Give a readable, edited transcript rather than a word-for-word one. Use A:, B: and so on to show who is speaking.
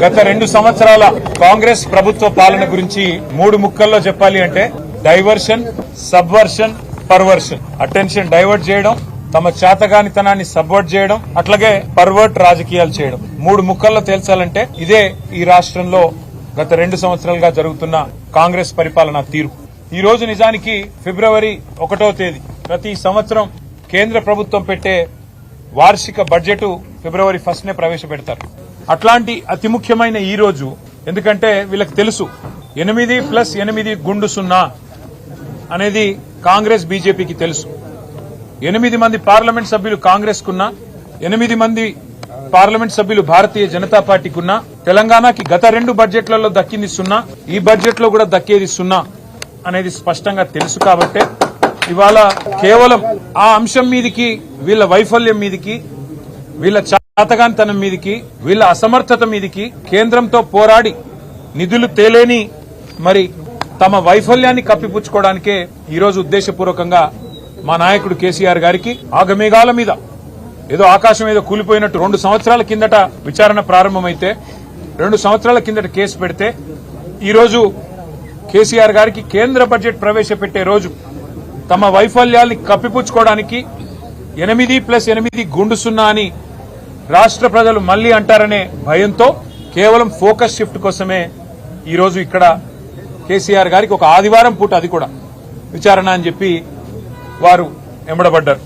A: గత 2 సంవత్సరాల కాంగ్రెస్ ప్రభుత్వ పాలన గురించి 3 ముక్కల్లో చెప్పాలి అంటే diversion, Subversion, perversion. Attention divert చేయడం, తమ చేతగానితనాన్ని సబ్వర్ట్ చేయడం, అట్లాగే పర్వర్ట్ రాజకీయాలు చేయడం. 3 ముక్కల్లో తేల్చాలంటే ఇదే ఈ రాష్ట్రంలో గత 2 సంవత్సరాలుగా జరుగుతున్న కాంగ్రెస్ పరిపాలనా తీరు. ఈ రోజు నిజానికి ఫిబ్రవరి 1వ తేదీ ప్రతి సంవత్సరం కేంద్ర ప్రభుత్వం పెట్టే వార్షిక బడ్జెట్ ఫిబ్రవరి 1నే ప్రవేశపెడతారు. అట్లాంటి అతి ముఖ్యమైన ఈ రోజు, ఎందుకంటే వీళ్ళకి తెలుసు 8+8 గుండు 0 అనేది కాంగ్రెస్ బీజేపీకి తెలుసు. 8 మంది పార్లమెంట్ సభ్యులు కాంగ్రెస్ కున్నా, 8 మంది పార్లమెంట్ సభ్యులు భారతీయ జనతా పార్టీకున్నా, తెలంగాణకి గత 2 బడ్జెట్లలో దక్కింది 0, ఈ బడ్జెట్ లో కూడా దక్కేది 0 అనేది స్పష్టంగా తెలుసు. కాబట్టే ఇవాళ కేవలం ఆ అంశం మీదికి, వీళ్ల వైఫల్యం మీదికి, వీళ్ల చేతగానితనం మీదికి, వీళ్ల అసమర్థత మీదికి కేంద్రంతో పోరాడి నిధులు తేలేని మరి తమ వైఫల్యాన్ని కప్పిపుచ్చుకోవడానికే ఈరోజు ఉద్దేశపూర్వకంగా మా నాయకుడు కేసీఆర్ గారికి ఆగమేఘాల మీద ఏదో ఆకాశం ఏదో కూలిపోయినట్టు 2 సంవత్సరాల కిందట విచారణ ప్రారంభమైతే 2 సంవత్సరాల కిందట కేసు పెడితే ఈరోజు కేసీఆర్ గారికి కేంద్ర బడ్జెట్ ప్రవేశపెట్టే రోజు తమ వైఫల్యాల్ని కప్పిపుచ్చుకోవడానికి 8+8 గుండు 0 అని రాష్ట్ర ప్రజలు మళ్లీ అంటారనే భయంతో కేవలం ఫోకస్ షిఫ్ట్ కోసమే ఈరోజు ఇక్కడ కేసీఆర్ గారికి ఒక ఆదివారం పూట అది కూడా విచారణ అని చెప్పి వారు ఎంబడబడ్డారు.